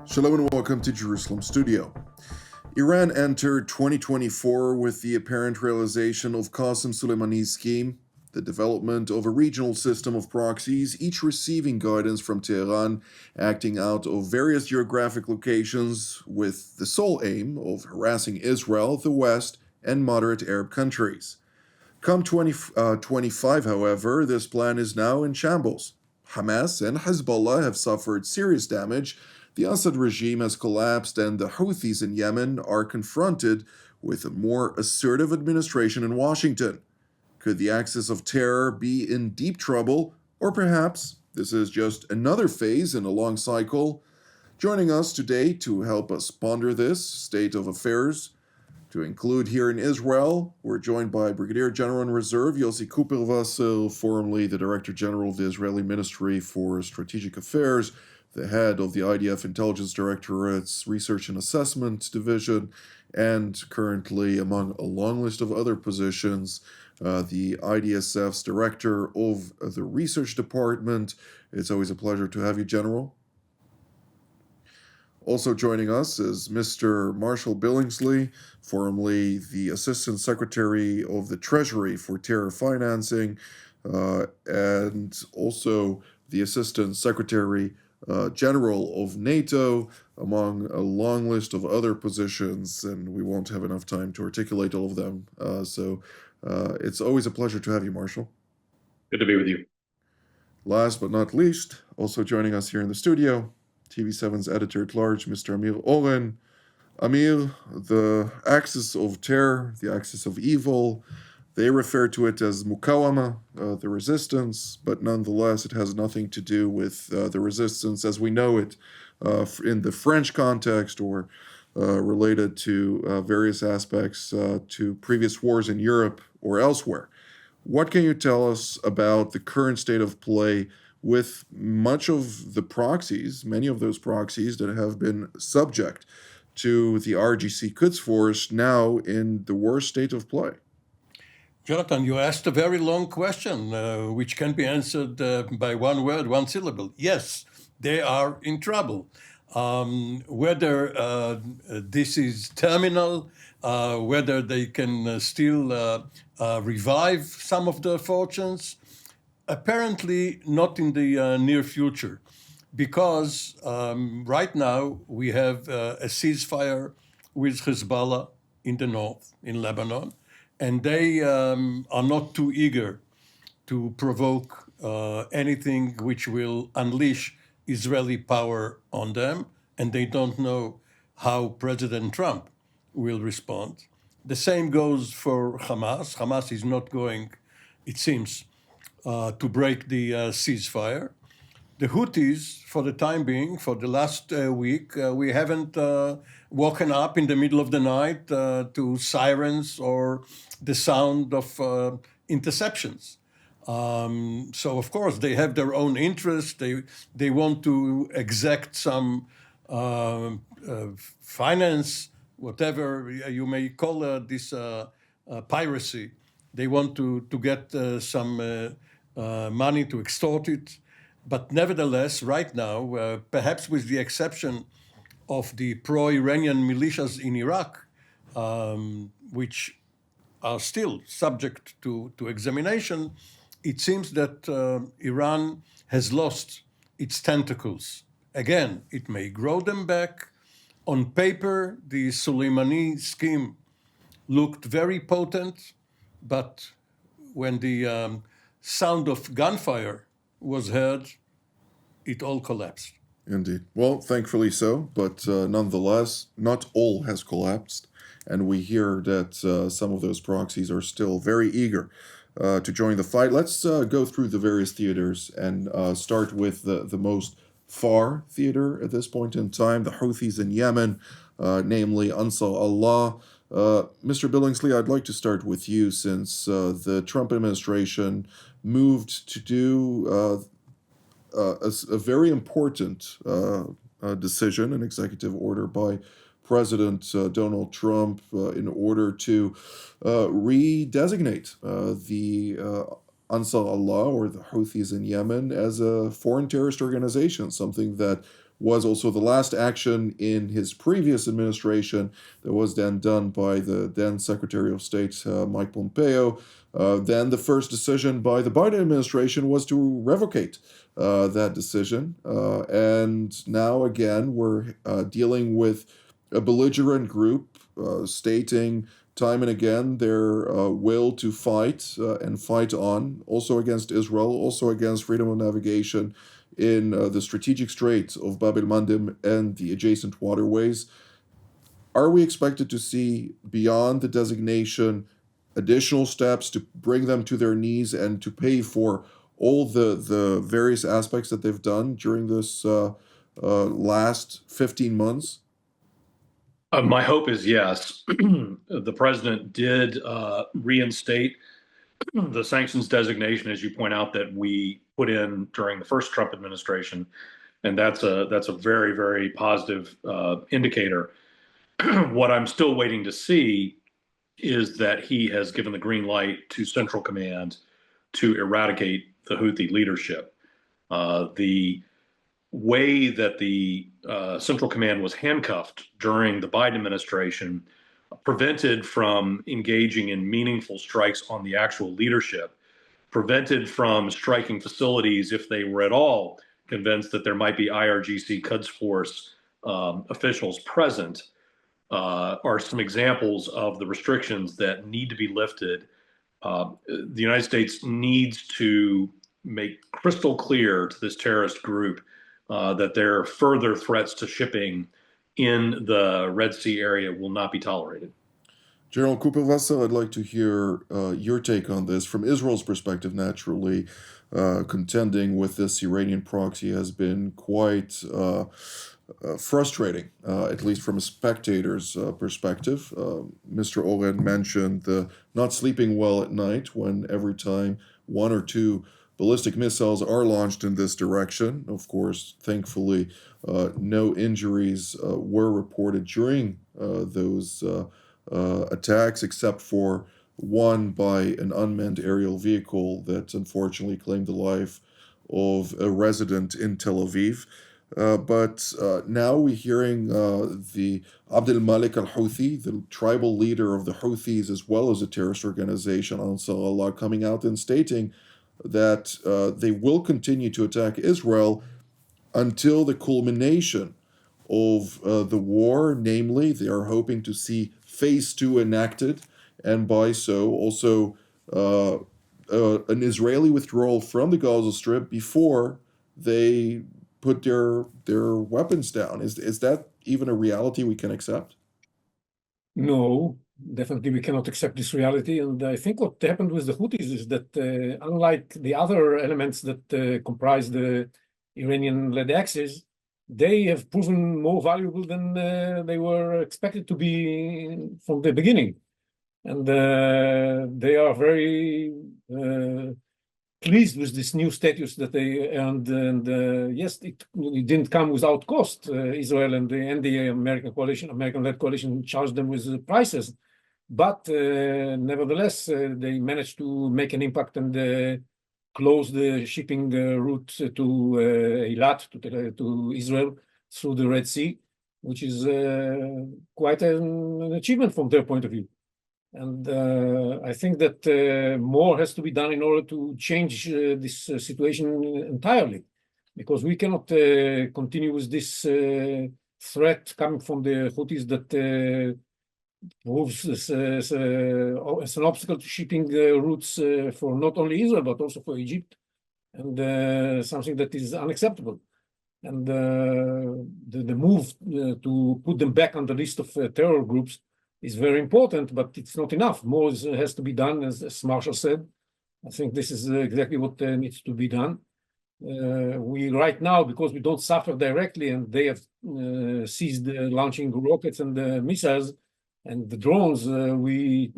Shalom and welcome to Jerusalem Studio. Iran entered 2024 with the apparent realization of Qassem Soleimani's scheme, the development of a regional system of proxies, each receiving guidance from Tehran, acting out of various geographic locations with the sole aim of harassing Israel, the West, and moderate Arab countries. Come 2025, however, this plan is now in shambles. Hamas and Hezbollah have suffered serious damage. The Assad regime has collapsed, and the Houthis in Yemen are confronted with a more assertive administration in Washington. Could the axis of terror be in deep trouble, or perhaps this is just another phase in a long cycle? Joining us today to help us ponder this state of affairs, to include here in Israel, we're joined by Brigadier General in Reserve Yossi Cooper-Vassel, formerly the Director General of the Israeli Ministry for Strategic Affairs, the head of the IDF Intelligence Directorate's Research and Assessment Division, and currently, among a long list of other positions, the IDSF's Director of the Research Department. It's always a pleasure to have you, General. Also joining us is Mr. Marshall Billingsley, formerly the Assistant Secretary of the Treasury for Terror Financing, and also the Assistant Secretary General of NATO, among a long list of other positions, and we won't have enough time to articulate all of them. So it's always a pleasure to have you, Marshall. Good to be with you. Last but not least, also joining us here in the studio, TV7's editor-at-large, Mr. Amir Oren. Amir, the axis of terror, the axis of evil, they refer to it as mukawama, the resistance, but nonetheless it has nothing to do with the resistance as we know it in the French context or related to various aspects to previous wars in Europe or elsewhere. What can you tell us about the current state of play with much of the proxies, many of those proxies that have been subject to the RGC Quds Force now in the worst state of play? Jonathan, you asked a very long question, which can be answered by one word, one syllable. Yes, they are in trouble. Whether this is terminal, whether they can still revive some of their fortunes, apparently not in the near future, because right now we have a ceasefire with Hezbollah in the north, in Lebanon, and they are not too eager to provoke anything which will unleash Israeli power on them, and they don't know how President Trump will respond. The same goes for Hamas. Hamas is not going, it seems, to break the ceasefire. The Houthis, for the time being, for the last week, we haven't woken up in the middle of the night to sirens or the sound of interceptions. So, of course, they have their own interests. They want to exact some finance, whatever you may call this piracy. They want to get some money to extort it. But nevertheless, right now, perhaps with the exception of the pro-Iranian militias in Iraq, which are still subject to examination, it seems that Iran has lost its tentacles. Again, it may grow them back. On paper, the Soleimani scheme looked very potent, but when the sound of gunfire was heard, it all collapsed. Indeed. Well, thankfully so, but nonetheless, not all has collapsed. And we hear that some of those proxies are still very eager to join the fight. Let's go through the various theaters and start with the most far theater at this point in time, the Houthis in Yemen, namely Ansar Allah. Mr. Billingsley, I'd like to start with you since the Trump administration moved to do a very important decision, an executive order by President Donald Trump in order to redesignate the Ansar Allah or the Houthis in Yemen as a foreign terrorist organization, something that was also the last action in his previous administration that was then done by the then Secretary of State, Mike Pompeo. Then the first decision by the Biden administration was to revocate that decision. And now, again, we're dealing with a belligerent group stating time and again their will to fight and fight on, also against Israel, also against freedom of navigation in the strategic straits of Bab el-Mandeb and the adjacent waterways. Are we expected to see, beyond the designation, additional steps to bring them to their knees and to pay for all the various aspects that they've done during this last 15 months? My hope is yes. The president did reinstate the sanctions designation, as you point out, that we put in during the first Trump administration, and that's a very, very positive indicator. What I'm still waiting to see is that he has given the green light to Central Command to eradicate the Houthi leadership. The way that the Central Command was handcuffed during the Biden administration prevented from engaging in meaningful strikes on the actual leadership, prevented from striking facilities if they were at all convinced that there might be IRGC Quds Force officials present, are some examples of the restrictions that need to be lifted. The United States needs to make crystal clear to this terrorist group that their further threats to shipping in the Red Sea area will not be tolerated. General Cooper-Vassell, I'd like to hear your take on this. From Israel's perspective, naturally, contending with this Iranian proxy has been quite frustrating, at least from a spectator's perspective. Mr. Oren mentioned the not sleeping well at night when every time one or two ballistic missiles are launched in this direction. Of course, thankfully, no injuries were reported during those attacks, except for one by an unmanned aerial vehicle that unfortunately claimed the life of a resident in Tel Aviv. But now we're hearing the Abd al-Malik al-Houthi, the tribal leader of the Houthis, as well as a terrorist organization, Ansar Allah, coming out and stating that they will continue to attack Israel until the culmination of the war. Namely, they are hoping to see phase 2 enacted, and by so also an Israeli withdrawal from the Gaza Strip before they put their weapons down. Is that even a reality we can accept? No, definitely we cannot accept this reality. And I think what happened with the Houthis is that unlike the other elements that comprise the Iranian-led axis, they have proven more valuable than they were expected to be from the beginning. And they are very pleased with this new status that they earned. And yes, it didn't come without cost. Israel and the American coalition, American-led coalition, charged them with prices. But nevertheless, they managed to make an impact and close the shipping route to Eilat, to Israel, through the Red Sea, which is quite an achievement from their point of view. And I think that more has to be done in order to change this situation entirely, because we cannot continue with this threat coming from the Houthis that proves as an obstacle to shipping routes for not only Israel, but also for Egypt, and something that is unacceptable. And the move to put them back on the list of terror groups is very important, but it's not enough. More has to be done, as Marshall said. I think this is exactly what needs to be done. We right now, because we don't suffer directly, and they have ceased launching rockets and missiles and the drones, we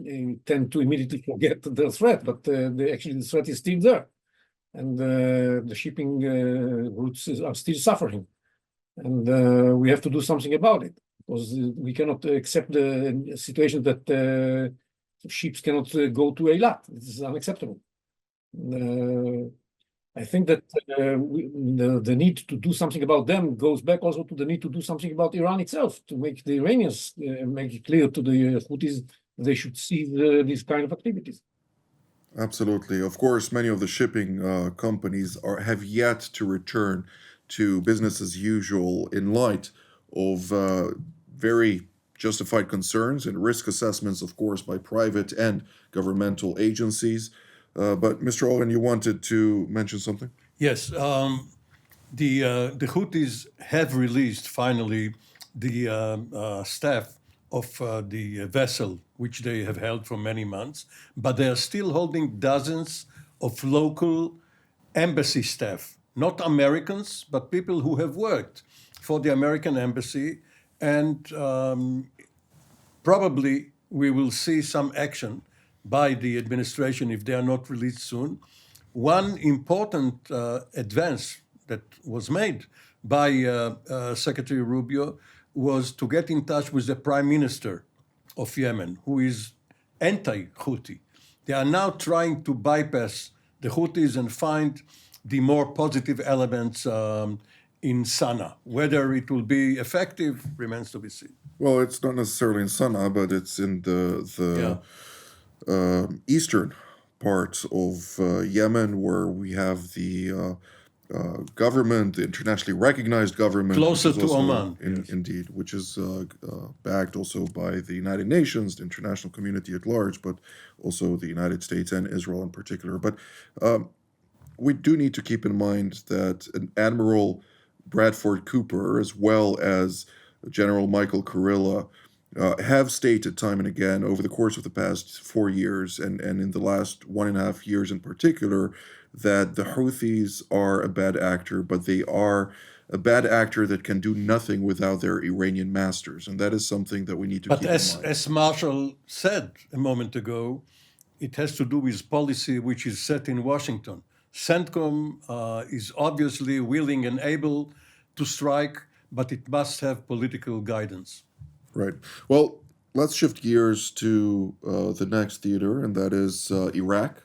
tend to immediately forget the threat, but actually the threat is still there. And the shipping routes are still suffering. And we have to do something about it, because we cannot accept the situation that ships cannot go to Eilat. This is unacceptable. I think that the need to do something about them goes back also to the need to do something about Iran itself, to make the Iranians make it clear to the Houthis they should cease these kind of activities. Absolutely. Of course, many of the shipping companies have yet to return to business as usual in light of very justified concerns and risk assessments, of course, by private and governmental agencies. But Mr. Oren, you wanted to mention something? Yes, the Houthis have released finally the staff of the vessel, which they have held for many months, but they are still holding dozens of local embassy staff, not Americans, but people who have worked for the American embassy, and probably we will see some action by the administration if they are not released soon. One important advance that was made by Secretary Rubio was to get in touch with the Prime Minister of Yemen, who is anti-Houthi. They are now trying to bypass the Houthis and find the more positive elements in Sana'a. Whether it will be effective remains to be seen. Well, it's not necessarily in Sana'a, but it's in the eastern part of Yemen, where we have the government, the internationally recognized government. Closer to Oman. Yes. Indeed, which is backed also by the United Nations, the international community at large, but also the United States and Israel in particular. But we do need to keep in mind that an Admiral Bradford Cooper, as well as General Michael Kurilla, have stated time and again over the course of the past 4 years and in the last 1.5 years in particular, that the Houthis are a bad actor, but they are a bad actor that can do nothing without their Iranian masters. And that is something that we need to keep in mind. But as Marshall said a moment ago, it has to do with policy which is set in Washington. CENTCOM is obviously willing and able to strike, but it must have political guidance. Right. Well, let's shift gears to the next theater, and that is Iraq.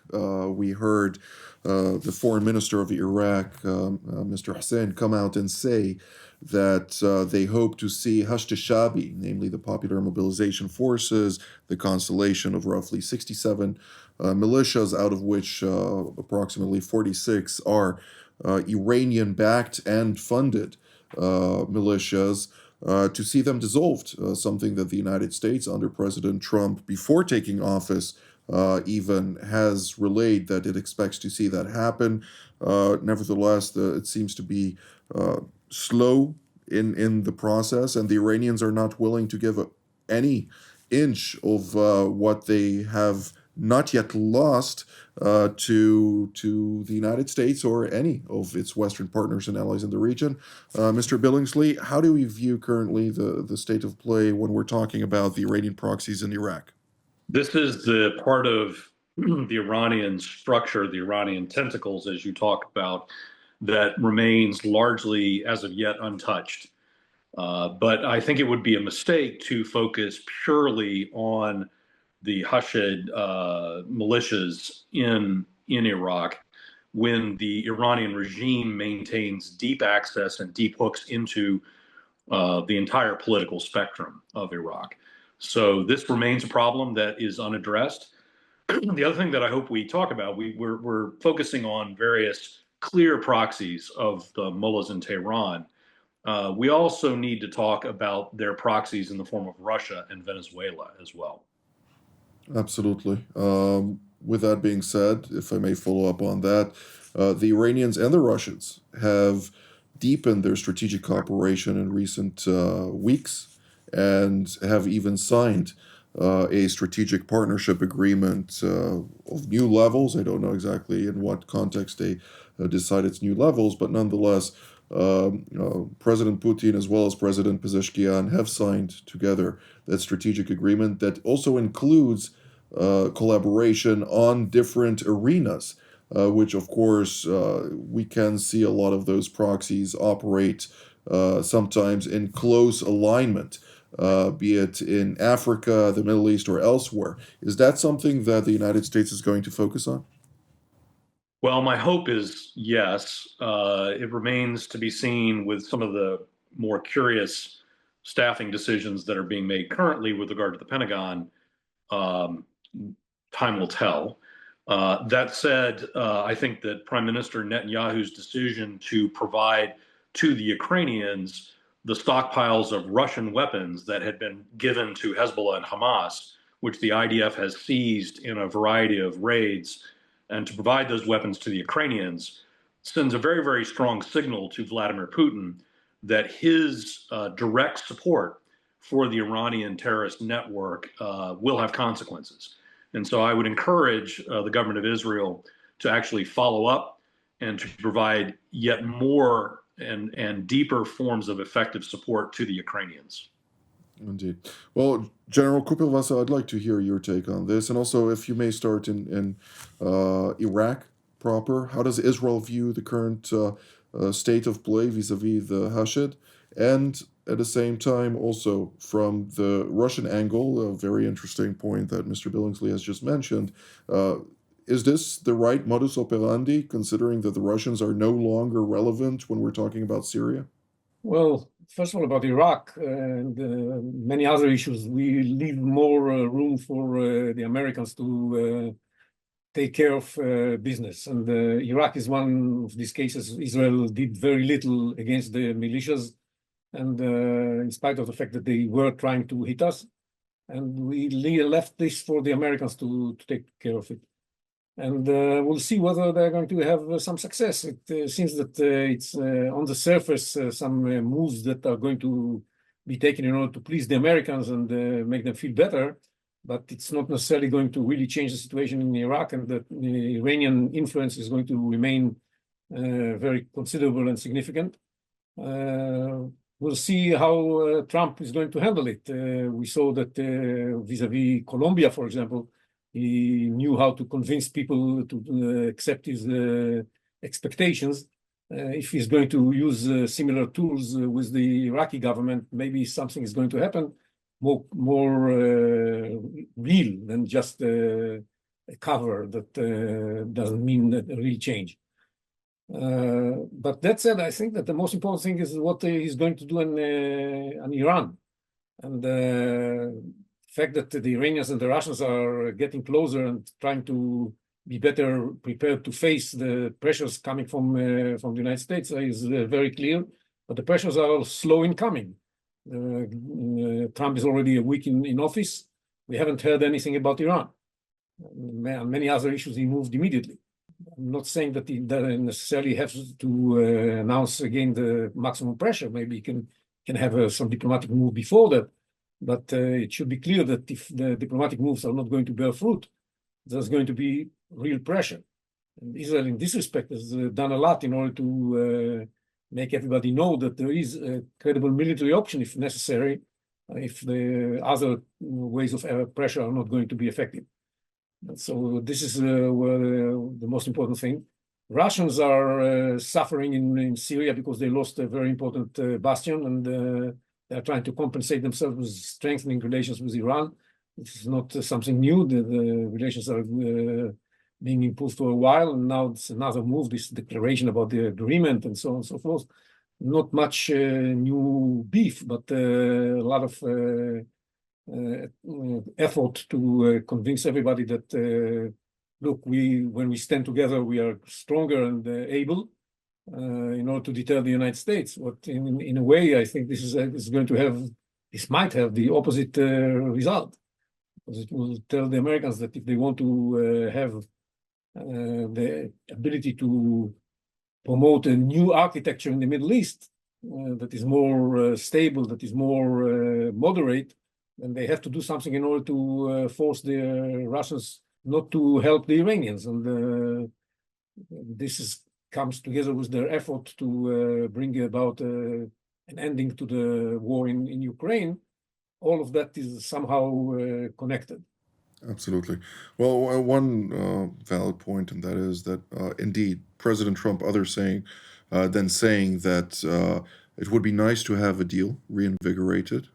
We heard the foreign minister of Iraq, Mr. Hussein, come out and say that they hope to see Hashd al-Shabi, namely the Popular Mobilization Forces, the constellation of roughly 67 militias, out of which approximately 46 are Iranian-backed and funded militias, to see them dissolved, something that the United States under President Trump, before taking office, even has relayed that it expects to see that happen. Nevertheless, it seems to be slow in the process, and the Iranians are not willing to give any inch of what they have not yet lost to the United States or any of its Western partners and allies in the region. Mr. Billingsley, how do we view currently the state of play when we're talking about the Iranian proxies in Iraq? This is the part of the Iranian structure, the Iranian tentacles, as you talk about, that remains largely, as of yet, untouched. But I think it would be a mistake to focus purely on the Hashd militias in Iraq when the Iranian regime maintains deep access and deep hooks into the entire political spectrum of Iraq. So this remains a problem that is unaddressed. The other thing that I hope we talk about, we're focusing on various clear proxies of the mullahs in Tehran. We also need to talk about their proxies in the form of Russia and Venezuela as well. Absolutely. With that being said, if I may follow up on that, the Iranians and the Russians have deepened their strategic cooperation in recent weeks and have even signed a strategic partnership agreement of new levels. I don't know exactly in what context they decide it's new levels, but nonetheless, President Putin as well as President Pezeshkian have signed together that strategic agreement that also includes collaboration on different arenas, which of course we can see a lot of those proxies operate sometimes in close alignment, be it in Africa, the Middle East, or elsewhere. Is that something that the United States is going to focus on? Well, my hope is yes. It remains to be seen with some of the more curious staffing decisions that are being made currently with regard to the Pentagon. Um, Time will tell. That said, I think that Prime Minister Netanyahu's decision to provide to the Ukrainians the stockpiles of Russian weapons that had been given to Hezbollah and Hamas, which the IDF has seized in a variety of raids, and to provide those weapons to the Ukrainians sends a very, very strong signal to Vladimir Putin that his direct support for the Iranian terrorist network will have consequences. And so I would encourage the government of Israel to actually follow up and to provide yet more and deeper forms of effective support to the Ukrainians. Indeed. Well, General Kupilvasa, I'd like to hear your take on this. And also, if you may start in Iraq proper, how does Israel view the current state of play vis-a-vis the Hashid? And at the same time, also from the Russian angle, a very interesting point that Mr. Billingsley has just mentioned, is this the right modus operandi, considering that the Russians are no longer relevant when we're talking about Syria? Well, first of all, about Iraq and many other issues, we leave more room for the Americans to take care of business. And Iraq is one of these cases. Israel did very little against the militias, and in spite of the fact that they were trying to hit us, and we left this for the Americans to take care of it. And we'll see whether they're going to have some success. It seems that it's on the surface some moves that are going to be taken in order to please the Americans and make them feel better, but it's not necessarily going to really change the situation in Iraq, and the Iranian influence is going to remain very considerable and significant. We'll see how Trump is going to handle it. We saw that vis-a-vis Colombia, for example, he knew how to convince people to accept his expectations. If he's going to use similar tools with the Iraqi government, maybe something is going to happen more real than just a cover that doesn't mean a real change. But that said, I think that the most important thing is what he's going to do on Iran. And the fact that the Iranians and the Russians are getting closer and trying to be better prepared to face the pressures coming from the United States is very clear, but the pressures are slow in coming. Trump is already a week in office. We haven't heard anything about Iran. On many other issues, he moved immediately. I'm not saying that he doesn't necessarily have to announce again the maximum pressure. Maybe he can have some diplomatic move before that. But it should be clear that if the diplomatic moves are not going to bear fruit, there's going to be real pressure. And Israel, in this respect, has done a lot in order to make everybody know that there is a credible military option if necessary, if the other ways of pressure are not going to be effective. And so this is the most important thing. Russians are suffering in Syria because they lost a very important bastion, and they're trying to compensate themselves with strengthening relations with Iran. This is not something new. The relations are being improved for a while, and now it's another move, this declaration about the agreement and so on and so forth. Not much new beef, but a lot of effort to convince everybody that, look, when we stand together, we are stronger and able. In order to deter the United States. What in a way, I think this might have the opposite result, because it will tell the Americans that if they want to have the ability to promote a new architecture in the Middle East that is more stable, that is more moderate, then they have to do something in order to force the Russians not to help the Iranians. And this comes together with their effort to bring about an ending to the war in Ukraine. All of that is somehow connected. Absolutely. Well, one valid point, and that is that indeed President Trump, others saying that it would be nice to have a deal reinvigorated,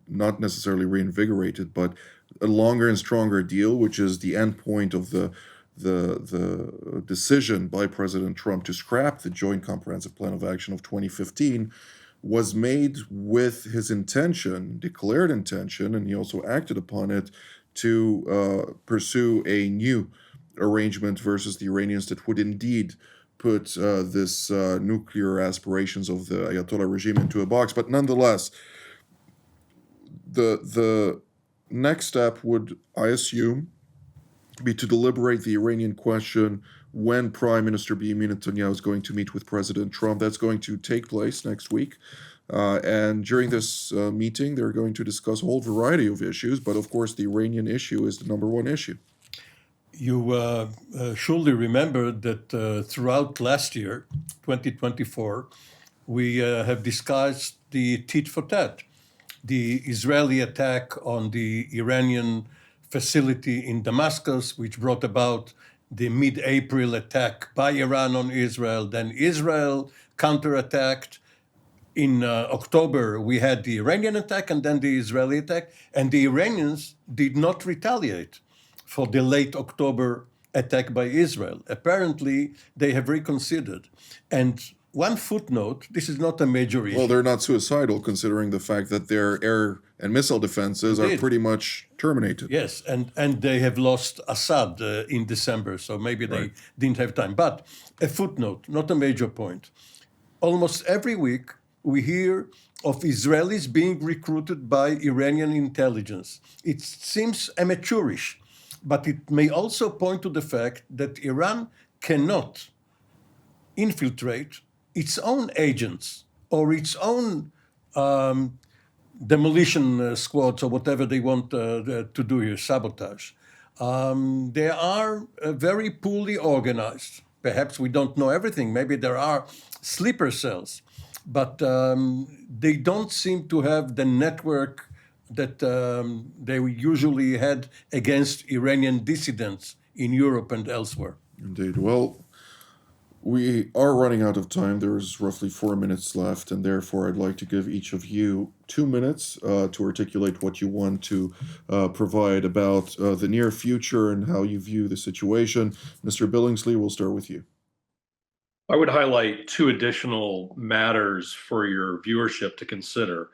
not necessarily reinvigorated, but a longer and stronger deal, which is the end point of the the decision by President Trump to scrap the Joint Comprehensive Plan of Action of 2015 was made with his intention, declared intention, and he also acted upon it to pursue a new arrangement versus the Iranians that would indeed put this nuclear aspirations of the Ayatollah regime into a box. But nonetheless, the next step would, I assume, be to deliberate the Iranian question when Prime Minister Benjamin Netanyahu is going to meet with President Trump. That's going to take place next week. And during this meeting, they're going to discuss a whole variety of issues. But of course, the Iranian issue is the number one issue. You surely remember that throughout last year, 2024, we have discussed the tit for tat, the Israeli attack on the Iranian facility in Damascus, which brought about the mid-April attack by Iran on Israel. Then Israel counterattacked. In October, we had the Iranian attack and then the Israeli attack, and the Iranians did not retaliate for the late October attack by Israel. Apparently, they have reconsidered. And one footnote, this is not a major issue. Well, they're not suicidal, considering the fact that their air and missile defenses are pretty much terminated. Yes, and they have lost Assad in December, so maybe they didn't have time. But a footnote, not a major point. Almost every week, we hear of Israelis being recruited by Iranian intelligence. It seems amateurish, but it may also point to the fact that Iran cannot infiltrate its own agents or its own demolition squads or whatever they want to do here, sabotage. They are very poorly organized. Perhaps we don't know everything. Maybe there are sleeper cells, but they don't seem to have the network that they usually had against Iranian dissidents in Europe and elsewhere. Indeed. Well, we are running out of time. There's roughly 4 minutes left, and therefore I'd like to give each of you 2 minutes to articulate what you want to provide about the near future and how you view the situation. Mr. Billingsley, we'll start with you. I would highlight 2 additional matters for your viewership to consider.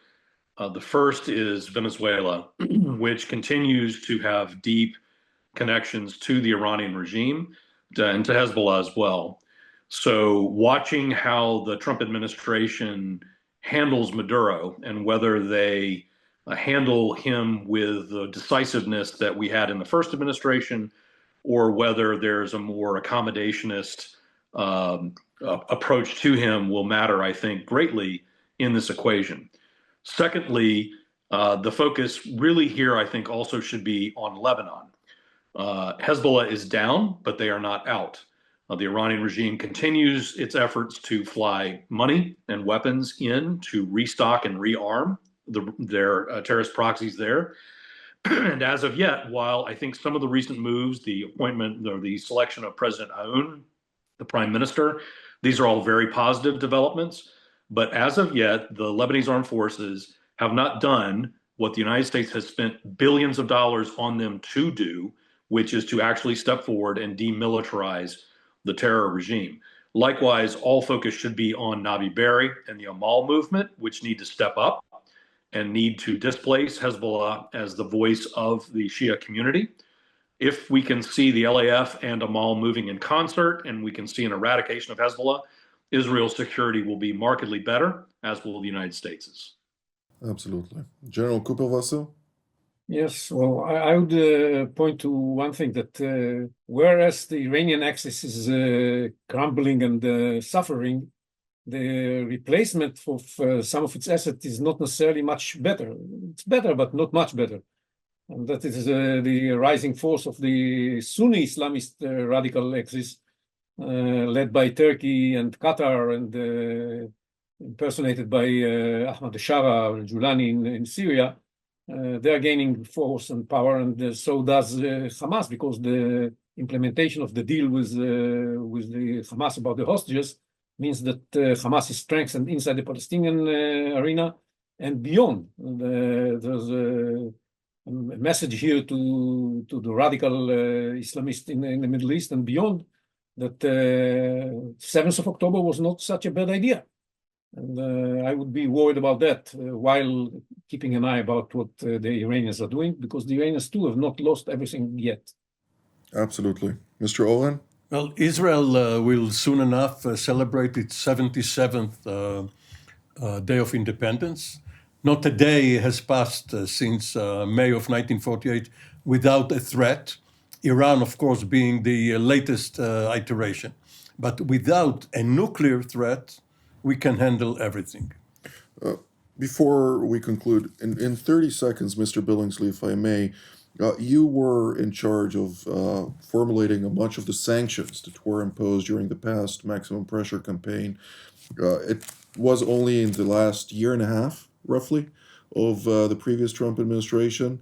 The first is Venezuela, which continues to have deep connections to the Iranian regime and to Hezbollah as well. So watching how the Trump administration handles Maduro and whether they handle him with the decisiveness that we had in the first administration, or whether there's a more accommodationist approach to him will matter, I think, greatly in this equation. Secondly, the focus really here, I think, also should be on Lebanon. Hezbollah is down, but they are not out. The Iranian regime continues its efforts to fly money and weapons in to restock and rearm their terrorist proxies there. And as of yet, while I think some of the recent moves, the appointment or the selection of President Aoun, the prime minister, these are all very positive developments. But as of yet, the Lebanese armed forces have not done what the United States has spent billions of dollars on them to do, which is to actually step forward and demilitarize the terror regime. Likewise, all focus should be on Nabi Berri and the Amal movement, which need to step up and need to displace Hezbollah as the voice of the Shia community. If we can see the LAF and Amal moving in concert and we can see an eradication of Hezbollah, Israel's security will be markedly better, as will the United States's. Absolutely. General Kupelwasser? Yes, well, I would point to one thing that whereas the Iranian axis is crumbling and suffering, the replacement of some of its assets is not necessarily much better. It's better, but not much better. And that is the rising force of the Sunni Islamist radical axis, led by Turkey and Qatar and impersonated by Ahmad Shara and Julani in Syria. They are gaining force and power, and so does Hamas, because the implementation of the deal with the Hamas about the hostages means that Hamas is strengthened inside the Palestinian arena and beyond. There's message here to the radical Islamists in the Middle East and beyond that 7th of October was not such a bad idea. And I would be worried about that while keeping an eye about what the Iranians are doing, because the Iranians too have not lost everything yet. Absolutely. Mr. Oren? Well, Israel will soon enough celebrate its 77th Day of Independence. Not a day has passed since May of 1948 without a threat, Iran, of course, being the latest iteration. But without a nuclear threat, we can handle everything. Before we conclude, in 30 seconds, Mr. Billingsley, if I may, you were in charge of formulating much of the sanctions that were imposed during the past maximum pressure campaign. It was only in the last year and a half, roughly, of the previous Trump administration.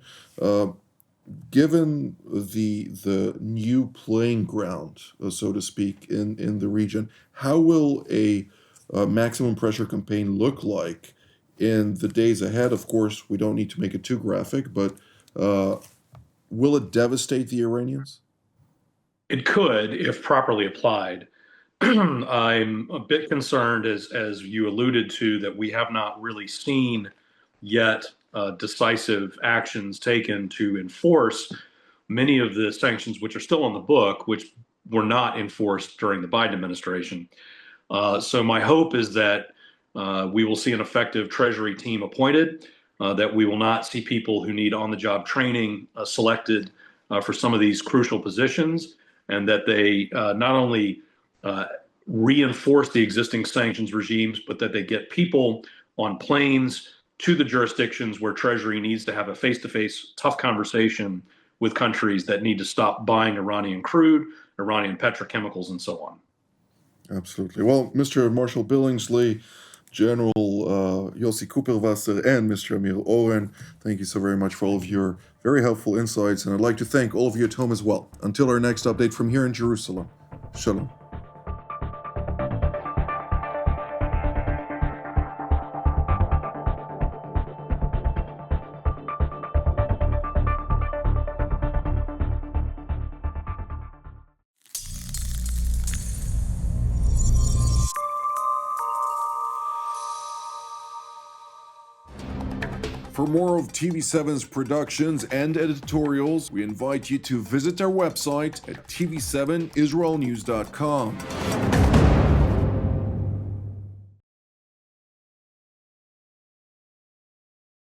Given the new playing ground, so to speak, in the region, how will a maximum pressure campaign look like in the days ahead? Of course, we don't need to make it too graphic, but will it devastate the Iranians? It could, if properly applied. I'm a bit concerned, as you alluded to, that we have not really seen yet decisive actions taken to enforce many of the sanctions which are still on the book, which were not enforced during the Biden administration. So my hope is that we will see an effective Treasury team appointed, that we will not see people who need on-the-job training selected for some of these crucial positions, and that they not only reinforce the existing sanctions regimes, but that they get people on planes to the jurisdictions where Treasury needs to have a face-to-face tough conversation with countries that need to stop buying Iranian crude, Iranian petrochemicals, and so on. Absolutely. Well, Mr. Marshall Billingsley, General Yossi Cooperwasser, and Mr. Amir Oren, thank you so very much for all of your very helpful insights, and I'd like to thank all of you at home as well. Until our next update from here in Jerusalem. Shalom. For more of TV7's productions and editorials, we invite you to visit our website at tv7israelnews.com.